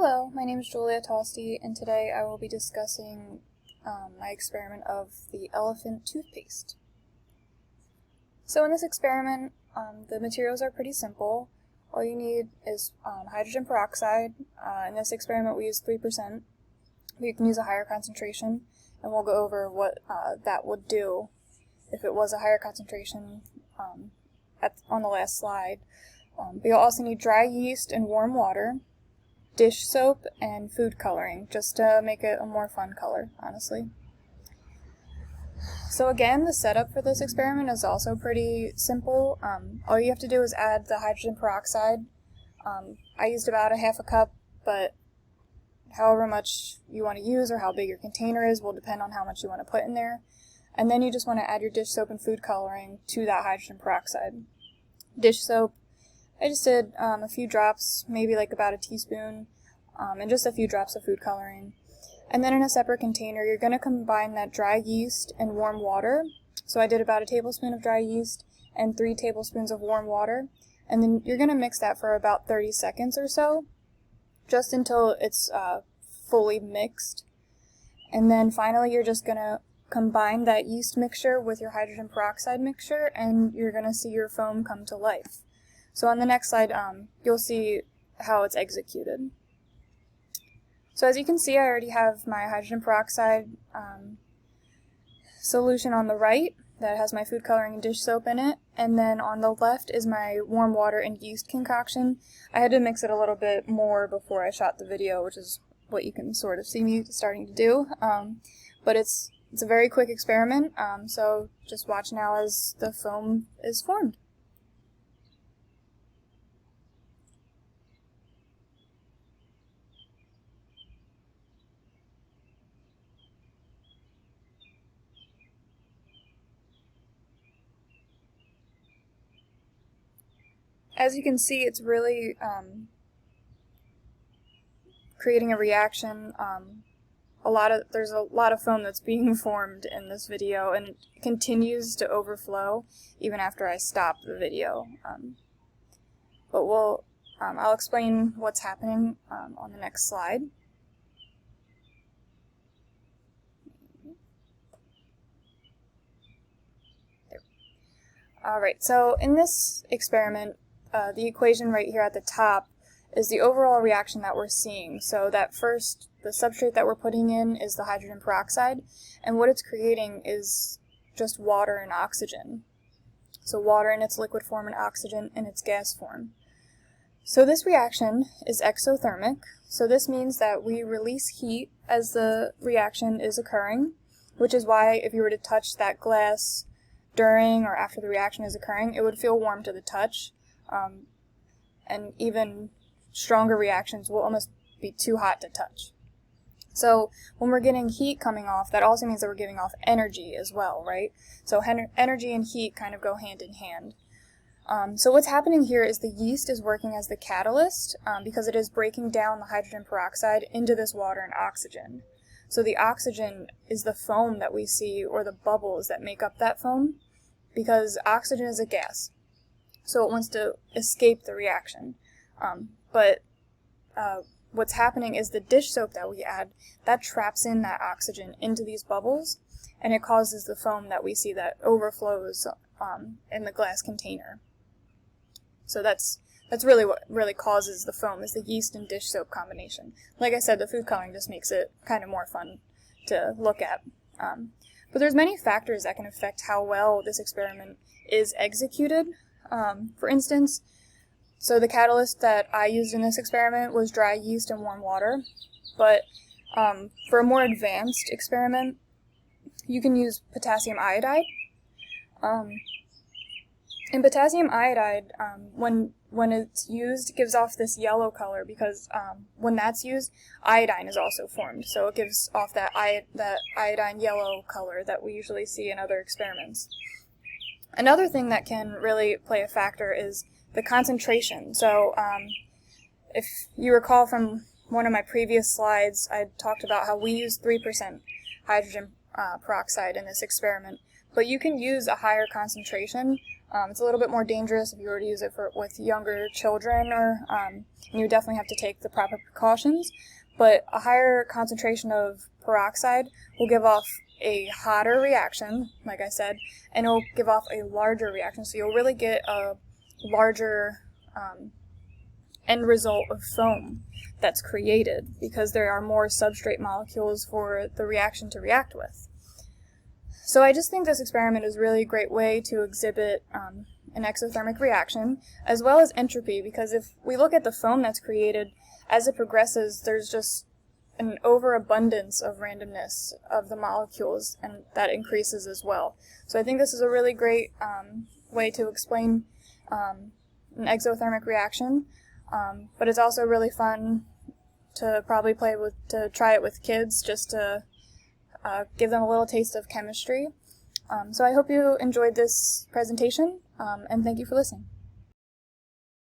Hello, my name is Julia Tosti, and today I will be discussing my experiment of the elephant toothpaste. So in this experiment, the materials are pretty simple. All you need is hydrogen peroxide. In this experiment we use 3%. You can use a higher concentration, and we'll go over what that would do if it was a higher concentration on the last slide. But you'll also need dry yeast and warm water, dish soap, and food coloring, just to make it a more fun color, honestly. So again, the setup for this experiment is also pretty simple. All you have to do is add the hydrogen peroxide. I used about a half a cup, but however much you want to use or how big your container is will depend on how much you want to put in there. And then you just want to add your dish soap and food coloring to that hydrogen peroxide. Dish soap, I just did a few drops, maybe like about a teaspoon, and just a few drops of food coloring. And then in a separate container, you're going to combine that dry yeast and warm water. So I did about a tablespoon of dry yeast and 3 tablespoons of warm water. And then you're going to mix that for about 30 seconds or so, just until it's fully mixed. And then finally, you're just going to combine that yeast mixture with your hydrogen peroxide mixture, and you're going to see your foam come to life. So on the next slide, you'll see how it's executed. So as you can see, I already have my hydrogen peroxide solution on the right that has my food coloring and dish soap in it, and then on the left is my warm water and yeast concoction. I had to mix it a little bit more before I shot the video, which is what you can sort of see me starting to do, but it's a very quick experiment, so just watch now as the foam is formed. As you can see, it's really creating a reaction. There's a lot of foam that's being formed in this video, and it continues to overflow even after I stop the video. But I'll explain what's happening on the next slide. Alright, so in this experiment, the equation right here at the top is the overall reaction that we're seeing. So that first, the substrate that we're putting in is the hydrogen peroxide, and what it's creating is just water and oxygen. So water in its liquid form and oxygen in its gas form. So this reaction is exothermic, so this means that we release heat as the reaction is occurring, which is why if you were to touch that glass during or after the reaction is occurring, it would feel warm to the touch, and even stronger reactions will almost be too hot to touch. So when we're getting heat coming off, that also means that we're giving off energy as well, right? So energy and heat kind of go hand in hand. So what's happening here is the yeast is working as the catalyst because it is breaking down the hydrogen peroxide into this water and oxygen. So the oxygen is the foam that we see, or the bubbles that make up that foam, because oxygen is a gas. So it wants to escape the reaction. But what's happening is the dish soap that we add, that traps in that oxygen into these bubbles, and it causes the foam that we see that overflows in the glass container. So that's really what really causes the foam, is the yeast and dish soap combination. Like I said, the food coloring just makes it kind of more fun to look at. But there's many factors that can affect how well this experiment is executed. For instance, so the catalyst that I used in this experiment was dry yeast and warm water, but for a more advanced experiment, you can use potassium iodide. And potassium iodide, when it's used, gives off this yellow color because when that's used, iodine is also formed. So it gives off that iodine yellow color that we usually see in other experiments. Another thing that can really play a factor is the concentration. So if you recall from one of my previous slides, I talked about how we use 3% hydrogen peroxide in this experiment. But you can use a higher concentration It's a little bit more dangerous if you were to use it with younger children, or you definitely have to take the proper precautions. But a higher concentration of peroxide will give off a hotter reaction, like I said, and it will give off a larger reaction. So you'll really get a larger end result of foam that's created because there are more substrate molecules for the reaction to react with. So I just think this experiment is really a great way to exhibit an exothermic reaction as well as entropy, because if we look at the foam that's created, as it progresses, there's just an overabundance of randomness of the molecules, and that increases as well. So I think this is a really great way to explain an exothermic reaction, but it's also really fun to probably try it with kids, just to give them a little taste of chemistry. So I hope you enjoyed this presentation, and thank you for listening.